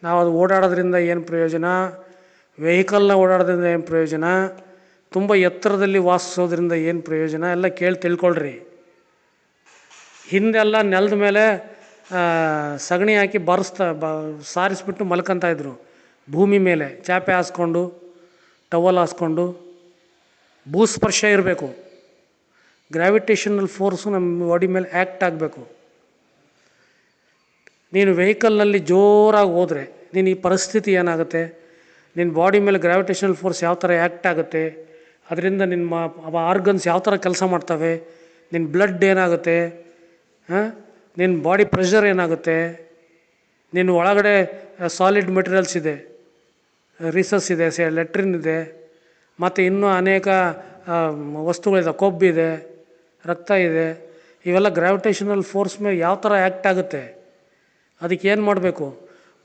ನಾವು ಅದು ಓಡಾಡೋದ್ರಿಂದ ಏನು ಪ್ರಯೋಜನ, ವೆಹಿಕಲ್ನ ಓಡಾಡೋದ್ರಿಂದ ಏನು ಪ್ರಯೋಜನ, ತುಂಬ ಎತ್ತರದಲ್ಲಿ ವಾಸಿಸೋದ್ರಿಂದ ಏನು ಪ್ರಯೋಜನ ಎಲ್ಲ ತಿಳ್ಕೊಳ್ರಿ. ಹಿಂದೆಲ್ಲ ನೆಲದ ಮೇಲೆ ಸಗಣಿ ಹಾಕಿ ಸಾರಿಸ್ಬಿಟ್ಟು ಮಲ್ಕೊತಾಯಿದ್ರು. ಭೂಮಿ ಮೇಲೆ ಚಾಪೆ ಹಾಸ್ಕೊಂಡು, ಟವಲ್ ಹಾಸ್ಕೊಂಡು. ಭೂಸ್ಪರ್ಶ ಇರಬೇಕು. ಗ್ರಾವಿಟೇಷನಲ್ ಫೋರ್ಸು ನಮ್ಮ ಬಾಡಿ ಮೇಲೆ ಆ್ಯಕ್ಟ್ ಆಗಬೇಕು. ನೀನು ವೆಹಿಕಲ್ನಲ್ಲಿ ಜೋರಾಗಿ ಹೋದರೆ ನೀನು ಈ ಪರಿಸ್ಥಿತಿ ಏನಾಗುತ್ತೆ, ನಿನ್ನ ಬಾಡಿ ಮೇಲೆ ಗ್ರಾವಿಟೇಷನಲ್ ಫೋರ್ಸ್ ಯಾವ ಥರ ಆ್ಯಕ್ಟ್ ಆಗುತ್ತೆ, ಅದರಿಂದ ನಿಮ್ಮ ಆರ್ಗನ್ಸ್ ಯಾವ ಥರ ಕೆಲಸ ಮಾಡ್ತವೆ, ನಿನ್ನ ಬ್ಲಡ್ ಏನಾಗುತ್ತೆ, ನಿನ್ನ ಬಾಡಿ ಪ್ರೆಷರ್ ಏನಾಗುತ್ತೆ, ನಿನ್ನ ಒಳಗಡೆ ಸಾಲಿಡ್ ಮೆಟೀರಿಯಲ್ಸ್ ಇದೆ, ರಿಸಸ್ ಇದೆ, ಲೆಟ್ರಿನ್ ಇದೆ, ಮತ್ತು ಇನ್ನೂ ಅನೇಕ ವಸ್ತುಗಳಿದೆ, ಕೊಬ್ಬಿದೆ, ರಕ್ತ ಇದೆ. ಇವೆಲ್ಲ ಗ್ರಾವಿಟೇಷನಲ್ ಫೋರ್ಸ್ ಮೇಲೆ ಯಾವ ಥರ ಆ್ಯಕ್ಟ್ ಆಗುತ್ತೆ, ಅದಕ್ಕೆ ಏನು ಮಾಡಬೇಕು?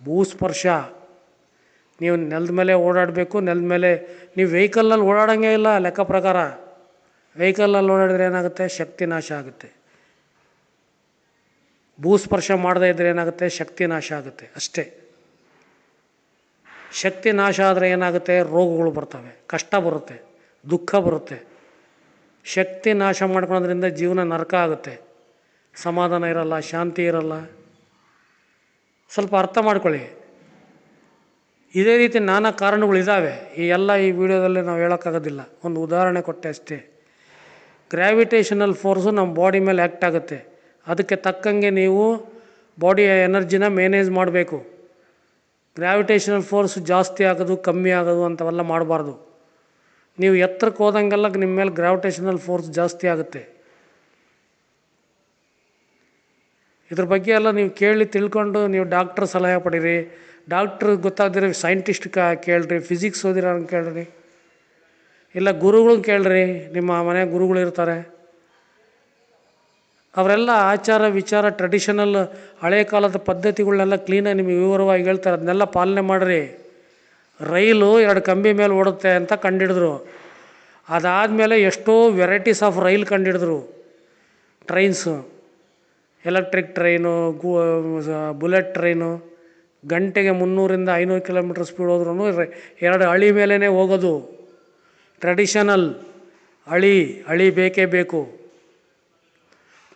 ಭೂಸ್ಪರ್ಶ. ನೀವು ನೆಲದ ಮೇಲೆ ಓಡಾಡಬೇಕು. ನೆಲದ ಮೇಲೆ ನೀವು ವೆಹಿಕಲ್ನಲ್ಲಿ ಓಡಾಡೋಂಗೇ ಇಲ್ಲ. ಲೆಕ್ಕ ಪ್ರಕಾರ ವೆಹಿಕಲ್ನಲ್ಲಿ ಓಡಾಡಿದ್ರೆ ಏನಾಗುತ್ತೆ? ಶಕ್ತಿ ನಾಶ ಆಗುತ್ತೆ. ಭೂಸ್ಪರ್ಶ ಮಾಡದೇ ಇದ್ದರೆ ಏನಾಗುತ್ತೆ? ಶಕ್ತಿ ನಾಶ ಆಗುತ್ತೆ ಅಷ್ಟೇ. ಶಕ್ತಿ ನಾಶ ಆದರೆ ಏನಾಗುತ್ತೆ? ರೋಗಗಳು ಬರ್ತವೆ, ಕಷ್ಟ ಬರುತ್ತೆ, ದುಃಖ ಬರುತ್ತೆ. ಶಕ್ತಿ ನಾಶ ಮಾಡ್ಕೊಳ್ಳೋದ್ರಿಂದ ಜೀವನ ನರಕ ಆಗುತ್ತೆ, ಸಮಾಧಾನ ಇರಲ್ಲ, ಶಾಂತಿ ಇರಲ್ಲ. ಸ್ವಲ್ಪ ಅರ್ಥ ಮಾಡ್ಕೊಳ್ಳಿ. ಇದೇ ರೀತಿ ನಾನಾ ಕಾರಣಗಳಿದ್ದಾವೆ. ಈ ವಿಡಿಯೋದಲ್ಲಿ ನಾವು ಹೇಳೋಕ್ಕಾಗೋದಿಲ್ಲ, ಒಂದು ಉದಾಹರಣೆ ಕೊಟ್ಟೆ ಅಷ್ಟೇ. ಗ್ರ್ಯಾವಿಟೇಷನಲ್ ಫೋರ್ಸು ನಮ್ಮ ಬಾಡಿ ಮೇಲೆ ಆ್ಯಕ್ಟ್ ಆಗುತ್ತೆ. ಅದಕ್ಕೆ ತಕ್ಕಂಗೆ ನೀವು ಬಾಡಿಯ ಎನರ್ಜಿನ ಮೇನೇಜ್ ಮಾಡಬೇಕು. ಗ್ರ್ಯಾವಿಟೇಷನಲ್ ಫೋರ್ಸ್ ಜಾಸ್ತಿ ಆಗೋದು ಕಮ್ಮಿ ಆಗೋದು ಅಂಥವೆಲ್ಲ ಮಾಡಬಾರ್ದು. ನೀವು ಎತ್ತರಕ್ಕೆ ಹೋದಂಗೆಲ್ಲ ನಿಮ್ಮ ಮೇಲೆ ಗ್ರ್ಯಾವಿಟೇಷನಲ್ ಫೋರ್ಸ್ ಜಾಸ್ತಿ ಆಗುತ್ತೆ. ಇದ್ರ ಬಗ್ಗೆ ಎಲ್ಲ ನೀವು ಕೇಳಿ ತಿಳ್ಕೊಂಡು ನೀವು ಡಾಕ್ಟ್ರ್ ಸಲಹೆ ಪಡೀರಿ. ಡಾಕ್ಟ್ರ್ ಗೊತ್ತಾಗದಿರೋ ಸೈಂಟಿಸ್ಟ್ ಕೇಳ್ರಿ, ಫಿಸಿಕ್ಸ್ ಓದಿರೋ ಕೇಳ್ರಿ, ಇಲ್ಲ ಗುರುಗಳನ್ನ ಕೇಳ್ರಿ. ನಿಮ್ಮ ಮನೆ ಗುರುಗಳು ಇರ್ತಾರೆ, ಅವರೆಲ್ಲ ಆಚಾರ ವಿಚಾರ ಟ್ರೆಡಿಷನಲ್ ಹಳೆ ಕಾಲದ ಪದ್ಧತಿಗಳನ್ನೆಲ್ಲ ಕ್ಲೀನಾಗಿ ನಿಮಗೆ ವಿವರವಾಗಿ ಹೇಳ್ತಾರೆ. ಅದನ್ನೆಲ್ಲ ಪಾಲನೆ ಮಾಡಿರಿ. ರೈಲು 2 ಕಂಬಿ ಮೇಲೆ ಓಡುತ್ತೆ ಅಂತ ಕಂಡುಹಿಡಿದ್ರು. ಅದಾದಮೇಲೆ ಎಷ್ಟೋ ವೆರೈಟೀಸ್ ಆಫ್ ರೈಲ್ ಕಂಡುಹಿಡಿದ್ರು. Trains, electric train, bullet train, ಗಂಟೆಗೆ 300-500 ಕಿಲೋಮೀಟ್ರ್ ಸ್ಪೀಡ್ ಹೋದ್ರೂ 2 ಹಳಿ ಮೇಲೇ ಹೋಗೋದು. ಟ್ರೆಡಿಷನಲ್ ಹಳಿ ಬೇಕೇ ಬೇಕು.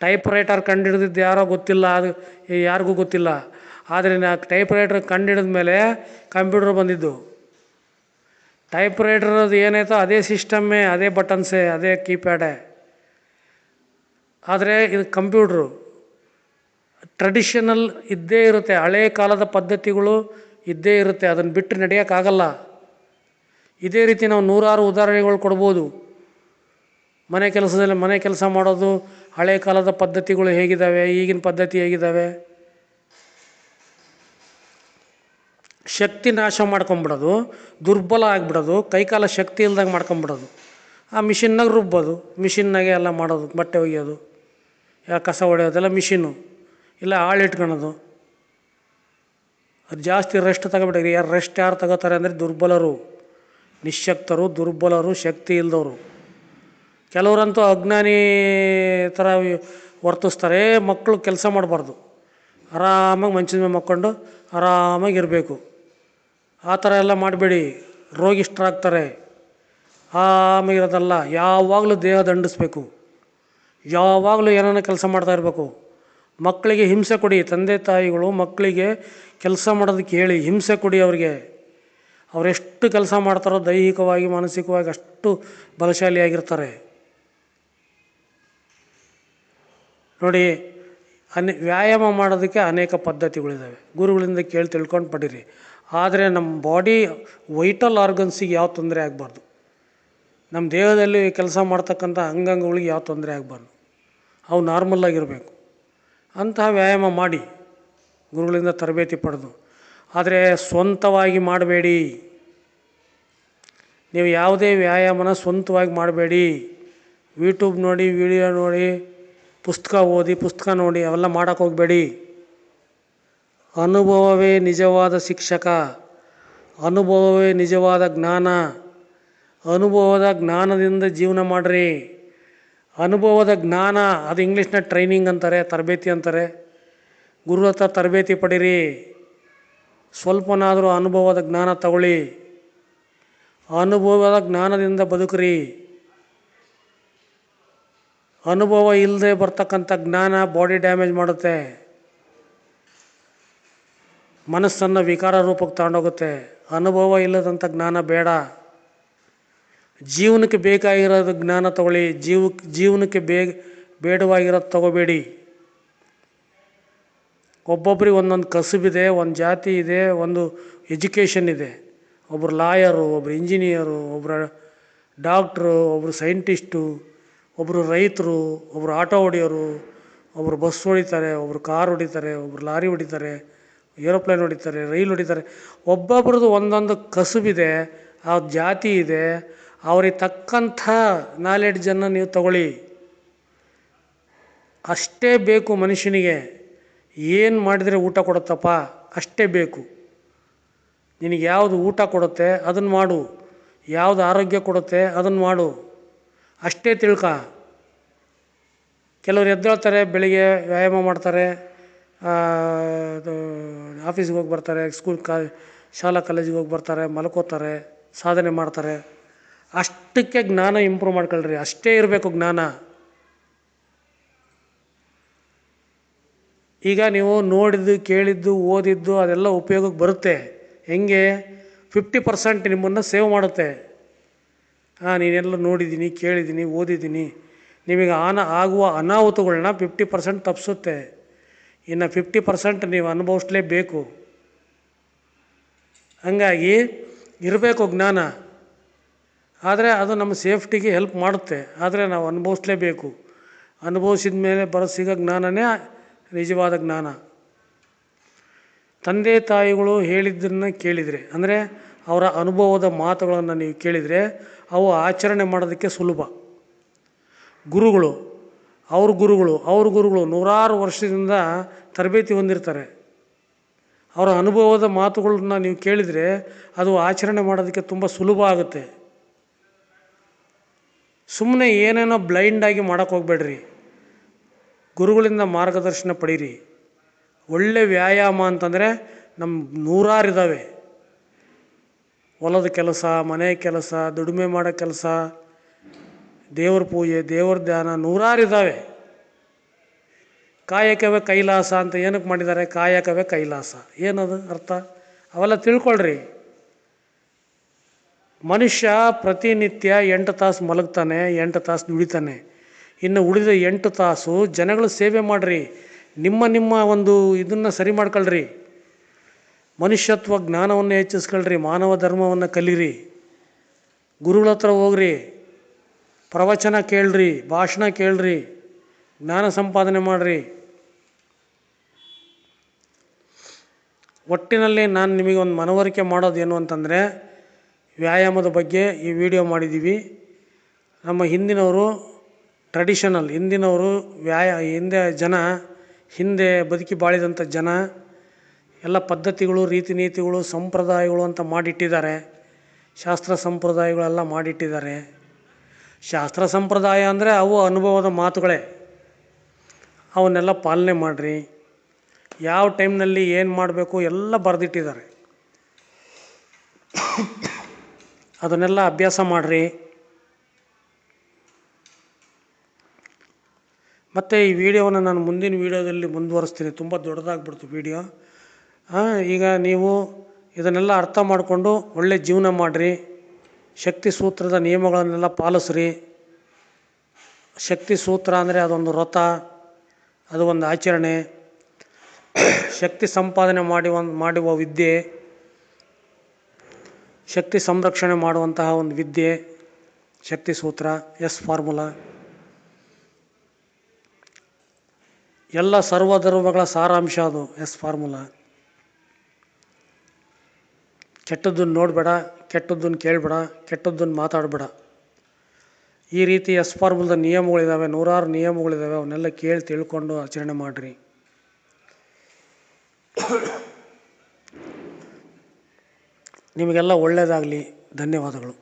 ಟೈಪ್ ರೈಟರ್ ಕಂಡುಹಿಡಿದಿದ್ದು ಯಾರೋ ಗೊತ್ತಿಲ್ಲ, ಅದು ಯಾರಿಗೂ ಗೊತ್ತಿಲ್ಲ. ಆದರೆ ಟೈಪ್ ರೈಟರ್ ಕಂಡುಹಿಡಿದ ಮೇಲೆ ಕಂಪ್ಯೂಟರ್ ಬಂದಿದ್ದು. ಟೈಪ್ ರೈಟರದು ಏನಾಯ್ತೋ ಅದೇ ಸಿಸ್ಟಮ್ಮೇ, ಅದೇ ಬಟನ್ಸೇ, ಅದೇ ಕೀಪ್ಯಾಡೇ. ಆದರೆ ಇದು ಕಂಪ್ಯೂಟ್ರು ಟ್ರೆಡಿಷನಲ್ ಇದ್ದೇ ಇರುತ್ತೆ. ಹಳೇ ಕಾಲದ ಪದ್ಧತಿಗಳು ಇದ್ದೇ ಇರುತ್ತೆ, ಅದನ್ನು ಬಿಟ್ಟು ನಡೆಯೋಕ್ಕಾಗಲ್ಲ. ಇದೇ ರೀತಿ ನಾವು ನೂರಾರು ಉದಾಹರಣೆಗಳು ಕೊಡ್ಬೋದು. ಮನೆ ಕೆಲಸ ಮಾಡೋದು, ಹಳೆ ಕಾಲದ ಪದ್ಧತಿಗಳು ಹೇಗಿದ್ದಾವೆ, ಈಗಿನ ಪದ್ಧತಿ ಹೇಗಿದ್ದಾವೆ. ಶಕ್ತಿ ನಾಶ ಮಾಡ್ಕೊಂಬಿಡೋದು, ದುರ್ಬಲ ಆಗಿಬಿಡೋದು, ಕೈಕಾಲ ಶಕ್ತಿ ಇಲ್ದಂಗೆ ಮಾಡ್ಕೊಂಬಿಡೋದು. ಆ ಮಿಷಿನ್ನಾಗ ರುಬ್ಬೋದು, ಮಿಷಿನ್ನಾಗೆ ಎಲ್ಲ ಮಾಡೋದು. ಬಟ್ಟೆ ಒಗೆಯೋದು, ಕಸ ಹೊಡೆಯೋದೆಲ್ಲ ಮಿಷಿನ್ನು. ಇಲ್ಲ ಇಟ್ಕೊಳೋದು. ಅದು ಜಾಸ್ತಿ ರೆಸ್ಟ್ ತಗೊಬಿಟ್ಟಿರಿ. ರೆಸ್ಟ್ ಯಾರು ತಗೋತಾರೆ ಅಂದರೆ ದುರ್ಬಲರು, ನಿಶ್ಶಕ್ತರು, ದುರ್ಬಲರು, ಶಕ್ತಿ ಇಲ್ಲದವರು. ಕೆಲವರಂತೂ ಅಜ್ಞಾನಿ ಥರ ವರ್ತಿಸ್ತಾರೆ. ಮಕ್ಕಳು ಕೆಲಸ ಮಾಡಬಾರ್ದು, ಆರಾಮಾಗಿ ಮಂಚದ ಮೇಲೆ ಮಕ್ಕೊಂಡು ಆರಾಮಾಗಿರಬೇಕು. ಆ ಥರ ಎಲ್ಲ ಮಾಡಬೇಡಿ, ರೋಗಿಷ್ಠರಾಗ್ತಾರೆ. ಆರಾಮಾಗಿರೋದಲ್ಲ, ಯಾವಾಗಲೂ ದೇಹ ದಂಡಿಸ್ಬೇಕು, ಯಾವಾಗಲೂ ಏನಾನ ಕೆಲಸ ಮಾಡ್ತಾ ಇರಬೇಕು. ಮಕ್ಕಳಿಗೆ ಹಿಂಸೆ ಕೊಡಿ. ತಂದೆ ತಾಯಿಗಳು ಮಕ್ಕಳಿಗೆ ಕೆಲಸ ಮಾಡೋದಕ್ಕೆ ಹೇಳಿ, ಹಿಂಸೆ ಕೊಡಿ ಅವ್ರಿಗೆ. ಅವರೆಷ್ಟು ಕೆಲಸ ಮಾಡ್ತಾರೋ ದೈಹಿಕವಾಗಿ ಮಾನಸಿಕವಾಗಿ ಅಷ್ಟು ಬಲಶಾಲಿಯಾಗಿರ್ತಾರೆ. ನೋಡಿ, ವ್ಯಾಯಾಮ ಮಾಡೋದಕ್ಕೆ ಅನೇಕ ಪದ್ಧತಿಗಳಿದ್ದಾವೆ. ಗುರುಗಳಿಂದ ಕೇಳಿ ತಿಳ್ಕೊಂಡು ಪಡೀರಿ. ಆದರೆ ನಮ್ಮ ಬಾಡಿ ವೈಟಲ್ ಆರ್ಗನ್ಸಿಗೆ ಯಾವ ತೊಂದರೆ ಆಗಬಾರ್ದು. ನಮ್ಮ ದೇಹದಲ್ಲಿ ಕೆಲಸ ಮಾಡ್ತಕ್ಕಂಥ ಅಂಗಾಂಗಗಳಿಗೆ ಯಾವ ತೊಂದರೆ ಆಗಬಾರ್ದು. ಅವು ನಾರ್ಮಲ್ಲಾಗಿರಬೇಕು. ಅಂತಹ ವ್ಯಾಯಾಮ ಮಾಡಿ, ಗುರುಗಳಿಂದ ತರಬೇತಿ ಪಡೆದು. ಆದರೆ ಸ್ವಂತವಾಗಿ ಮಾಡಬೇಡಿ. ನೀವು ಯಾವುದೇ ವ್ಯಾಯಾಮನ ಸ್ವಂತವಾಗಿ ಮಾಡಬೇಡಿ. ಯೂಟ್ಯೂಬ್ ನೋಡಿ, ವಿಡಿಯೋ ನೋಡಿ, ಪುಸ್ತಕ ಓದಿ, ಪುಸ್ತಕ ನೋಡಿ ಅವೆಲ್ಲ ಮಾಡೋಕ್ಕೆ ಹೋಗಬೇಡಿ. ಅನುಭವವೇ ನಿಜವಾದ ಶಿಕ್ಷಕ, ಅನುಭವವೇ ನಿಜವಾದ ಜ್ಞಾನ. ಅನುಭವದ ಜ್ಞಾನದಿಂದ ಜೀವನ ಮಾಡಿರಿ. ಅನುಭವದ ಜ್ಞಾನ, ಅದು ಇಂಗ್ಲೀಷ್ನ ಟ್ರೈನಿಂಗ್ ಅಂತಾರೆ, ತರಬೇತಿ ಅಂತಾರೆ. ಗುರು ಹತ್ರ ತರಬೇತಿ ಪಡೀರಿ. ಸ್ವಲ್ಪನಾದರೂ ಅನುಭವದ ಜ್ಞಾನ ತಗೊಳ್ಳಿ. ಅನುಭವದ ಜ್ಞಾನದಿಂದ ಬದುಕ್ರಿ. ಅನುಭವ ಇಲ್ಲದೆ ಬರ್ತಕ್ಕಂಥ ಜ್ಞಾನ ಬಾಡಿ ಡ್ಯಾಮೇಜ್ ಮಾಡುತ್ತೆ, ಮನಸ್ಸನ್ನು ವಿಕಾರ ರೂಪಕ್ಕೆ ತಗೊಂಡೋಗುತ್ತೆ. ಅನುಭವ ಇಲ್ಲದಂಥ ಜ್ಞಾನ ಬೇಡ. ಜೀವನಕ್ಕೆ ಬೇಕಾಗಿರೋದು ಜ್ಞಾನ ತಗೊಳ್ಳಿ, ಜೀವನಕ್ಕೆ ಬೇಡವಾಗಿರೋದು ತಗೋಬೇಡಿ. ಒಬ್ಬೊಬ್ರಿಗೆ ಒಂದೊಂದು ಕಸುಬಿದೆ, ಒಂದು ಜಾತಿ ಇದೆ, ಒಂದು ಎಜುಕೇಷನ್ ಇದೆ. ಒಬ್ಬರು ಲಾಯರು, ಒಬ್ಬರು ಇಂಜಿನಿಯರು, ಒಬ್ಬರು ಡಾಕ್ಟ್ರು, ಒಬ್ಬರು ಸೈಂಟಿಸ್ಟು, ಒಬ್ಬರು ರೈತರು, ಒಬ್ಬರು ಆಟೋ ಹೊಡಿಯೋರು, ಒಬ್ಬರು ಬಸ್ ಹೊಡಿತಾರೆ, ಒಬ್ಬರು ಕಾರ್ ಹೊಡಿತಾರೆ, ಒಬ್ಬರು ಲಾರಿ ಹೊಡಿತಾರೆ, ಏರೋಪ್ಲೇನ್ ಹೊಡಿತಾರೆ, ರೈಲ್ ಹೊಡಿತಾರೆ. ಒಬ್ಬೊಬ್ರದ್ದು ಒಂದೊಂದು ಕಸುಬಿದೆ, ಆ ಜಾತಿ ಇದೆ. ಅವ್ರಿಗೆ ತಕ್ಕಂಥ ನಾಲೆಡ್ಜನ್ನು ನೀವು ತಗೊಳ್ಳಿ. ಅಷ್ಟೇ ಬೇಕು ಮನುಷ್ಯನಿಗೆ. ಏನು ಮಾಡಿದರೆ ಊಟ ಕೊಡುತ್ತಪ್ಪ ಅಷ್ಟೇ ಬೇಕು. ನಿನಗೆ ಯಾವುದು ಊಟ ಕೊಡುತ್ತೆ ಅದನ್ನು ಮಾಡು, ಯಾವುದು ಆರೋಗ್ಯ ಕೊಡುತ್ತೆ ಅದನ್ನು ಮಾಡು, ಅಷ್ಟೇ ತಿಳ್ಕ. ಕೆಲವರು ಎದ್ದೇಳ್ತಾರೆ, ಬೆಳಿಗ್ಗೆ ವ್ಯಾಯಾಮ ಮಾಡ್ತಾರೆ, ಆಫೀಸ್ಗೆ ಹೋಗಿ ಬರ್ತಾರೆ, ಶಾಲಾ ಕಾಲೇಜಿಗೆ ಹೋಗಿ ಬರ್ತಾರೆ, ಮಲ್ಕೋತಾರೆ, ಸಾಧನೆ ಮಾಡ್ತಾರೆ. ಅಷ್ಟಕ್ಕೆ ಜ್ಞಾನ ಇಂಪ್ರೂವ್ ಮಾಡ್ಕೊಳ್ರಿ. ಅಷ್ಟೇ ಇರಬೇಕು ಜ್ಞಾನ. ಈಗ ನೀವು ನೋಡಿದ್ದು, ಕೇಳಿದ್ದು, ಓದಿದ್ದು ಅದೆಲ್ಲ ಉಪಯೋಗಕ್ಕೆ ಬರುತ್ತೆ. ಹೆಂಗೆ? 50% ನಿಮ್ಮನ್ನು ಸೇವ್ ಮಾಡುತ್ತೆ. ನೀನೆಲ್ಲ ನೋಡಿದ್ದೀನಿ, ಕೇಳಿದ್ದೀನಿ, ಓದಿದ್ದೀನಿ. ನಿಮಗೆ ಆಗುವ ಅನಾಹುತಗಳನ್ನ 50% ತಪ್ಪಿಸುತ್ತೆ. ಇನ್ನು 50% ನೀವು ಅನುಭವಿಸ್ಲೇಬೇಕು. ಹಂಗಾಗಿ ಇರಬೇಕು ಜ್ಞಾನ, ಆದರೆ ಅದು ನಮ್ಮ ಸೇಫ್ಟಿಗೆ ಹೆಲ್ಪ್ ಮಾಡುತ್ತೆ. ಆದರೆ ನಾವು ಅನುಭವಿಸ್ಲೇಬೇಕು. ಅನುಭವಿಸಿದ ಮೇಲೆ ಸಿಗೋ ಜ್ಞಾನನೇ ನಿಜವಾದ ಜ್ಞಾನ. ತಂದೆ ತಾಯಿಗಳು ಹೇಳಿದ್ದನ್ನು ಕೇಳಿದರೆ, ಅಂದರೆ ಅವರ ಅನುಭವದ ಮಾತುಗಳನ್ನು ನೀವು ಕೇಳಿದರೆ ಅವು ಆಚರಣೆ ಮಾಡೋದಕ್ಕೆ ಸುಲಭ. ಅವ್ರ ಗುರುಗಳು ನೂರಾರು ವರ್ಷದಿಂದ ತರಬೇತಿ ಹೊಂದಿರ್ತಾರೆ. ಅವರ ಅನುಭವದ ಮಾತುಗಳನ್ನ ನೀವು ಕೇಳಿದರೆ ಅದು ಆಚರಣೆ ಮಾಡೋದಕ್ಕೆ ತುಂಬ ಸುಲಭ ಆಗುತ್ತೆ. ಸುಮ್ಮನೆ ಏನೇನೋ ಬ್ಲೈಂಡಾಗಿ ಮಾಡೋಕ್ಕೆ ಹೋಗಬೇಡ್ರಿ. ಗುರುಗಳಿಂದ ಮಾರ್ಗದರ್ಶನ ಪಡೀರಿ. ಒಳ್ಳೆ ವ್ಯಾಯಾಮ ಅಂತಂದರೆ ನಮ್ಮ ನೂರಾರು ಇದ್ದಾವೆ. ಹೊಲದ ಕೆಲಸ, ಮನೆ ಕೆಲಸ, ದುಡಿಮೆ ಮಾಡೋ ಕೆಲಸ, ದೇವ್ರ ಪೂಜೆ, ದೇವ್ರ ಧ್ಯಾನ, ನೂರಾರು ಇದ್ದಾವೆ. ಕಾಯಕವೇ ಕೈಲಾಸ ಅಂತ ಏನಕ್ಕೆ ಮಾಡಿದ್ದಾರೆ? ಕಾಯಕವೇ ಕೈಲಾಸ ಏನದು ಅರ್ಥ? ಅವೆಲ್ಲ ತಿಳ್ಕೊಳ್ರಿ. ಮನುಷ್ಯ ಪ್ರತಿನಿತ್ಯ 8 ತಾಸು ಮಲಗ್ತಾನೆ, 8 ತಾಸು ದುಡಿತಾನೆ. ಇನ್ನು ಉಳಿದ 8 ತಾಸು ಜನಗಳ ಸೇವೆ ಮಾಡಿರಿ. ನಿಮ್ಮ ಒಂದು ಇದನ್ನು ಸರಿ ಮಾಡ್ಕೊಳ್ರಿ. ಮನುಷ್ಯತ್ವ ಜ್ಞಾನವನ್ನು ಹೆಚ್ಚಿಸ್ಕೊಳ್ರಿ. ಮಾನವ ಧರ್ಮವನ್ನು ಕಲೀರಿ. ಗುರುಗಳ ಹತ್ರ ಹೋಗ್ರಿ, ಪ್ರವಚನ ಕೇಳ್ರಿ, ಭಾಷಣ ಕೇಳ್ರಿ, ಜ್ಞಾನ ಸಂಪಾದನೆ ಮಾಡಿರಿ. ಒಟ್ಟಿನಲ್ಲಿ ನಾನು ನಿಮಗೆ ಒಂದು ಮನವರಿಕೆ ಮಾಡೋದೇನು ಅಂತಂದರೆ, ವ್ಯಾಯಾಮದ ಬಗ್ಗೆ ಈ ವಿಡಿಯೋ ಮಾಡಿದ್ದೀವಿ. ನಮ್ಮ ಹಿಂದಿನವರು ಟ್ರೆಡಿಷನಲ್, ಹಿಂದಿನವರು ಹಿಂದೆ ಬದುಕಿ ಬಾಳಿದಂಥ ಜನ ಎಲ್ಲ ಪದ್ಧತಿಗಳು, ರೀತಿ ನೀತಿಗಳು, ಸಂಪ್ರದಾಯಗಳು ಅಂತ ಮಾಡಿಟ್ಟಿದ್ದಾರೆ. ಶಾಸ್ತ್ರ ಸಂಪ್ರದಾಯಗಳೆಲ್ಲ ಮಾಡಿಟ್ಟಿದ್ದಾರೆ. ಶಾಸ್ತ್ರ ಸಂಪ್ರದಾಯ ಅಂದರೆ ಅವು ಅನುಭವದ ಮಾತುಗಳೇ. ಅವನ್ನೆಲ್ಲ ಪಾಲನೆ ಮಾಡಿರಿ. ಯಾವ ಟೈಮ್ನಲ್ಲಿ ಏನು ಮಾಡಬೇಕು ಎಲ್ಲ ಬರೆದಿಟ್ಟಿದ್ದಾರೆ. ಅದನ್ನೆಲ್ಲ ಅಭ್ಯಾಸ ಮಾಡಿರಿ. ಮತ್ತು ಈ ವಿಡಿಯೋವನ್ನು ನಾನು ಮುಂದಿನ ವೀಡಿಯೋದಲ್ಲಿ ಮುಂದುವರಿಸ್ತೀನಿ. ತುಂಬ ದೊಡ್ಡದಾಗ್ಬಿಡ್ತು ವಿಡಿಯೋ. ಈಗ ನೀವು ಇದನ್ನೆಲ್ಲ ಅರ್ಥ ಮಾಡಿಕೊಂಡು ಒಳ್ಳೆ ಜೀವನ ಮಾಡಿರಿ. ಶಕ್ತಿ ಸೂತ್ರದ ನಿಯಮಗಳನ್ನೆಲ್ಲ ಪಾಲಿಸ್ರಿ. ಶಕ್ತಿ ಸೂತ್ರ ಅಂದರೆ ಅದೊಂದು ವ್ರತ, ಅದು ಒಂದು ಆಚರಣೆ. ಶಕ್ತಿ ಸಂಪಾದನೆ ಮಾಡುವ ವಿದ್ಯೆ, ಶಕ್ತಿ ಸಂರಕ್ಷಣೆ ಮಾಡುವಂತಹ ಒಂದು ವಿದ್ಯೆ ಶಕ್ತಿ ಸೂತ್ರ, ಎಸ್ ಫಾರ್ಮುಲಾ. ಎಲ್ಲ ಸರ್ವಧರ್ಮಗಳ ಸಾರಾಂಶ ಅದು ಎಸ್ ಫಾರ್ಮುಲಾ. ಕೆಟ್ಟದ್ದನ್ನು ನೋಡಬೇಡ, ಕೆಟ್ಟದ್ದನ್ನು ಕೇಳಬೇಡ, ಕೆಟ್ಟದ್ದನ್ನು ಮಾತಾಡಬೇಡ. ಈ ರೀತಿ ಎಸ್ ಫಾರ್ಮುಲದ ನಿಯಮಗಳಿದ್ದಾವೆ, ನೂರಾರು ನಿಯಮಗಳಿದ್ದಾವೆ. ಅವನ್ನೆಲ್ಲ ಕೇಳಿ ತಿಳ್ಕೊಂಡು ಆಚರಣೆ ಮಾಡಿರಿ. ನಿಮಗೆಲ್ಲ ಒಳ್ಳೆಯದಾಗಲಿ. ಧನ್ಯವಾದಗಳು.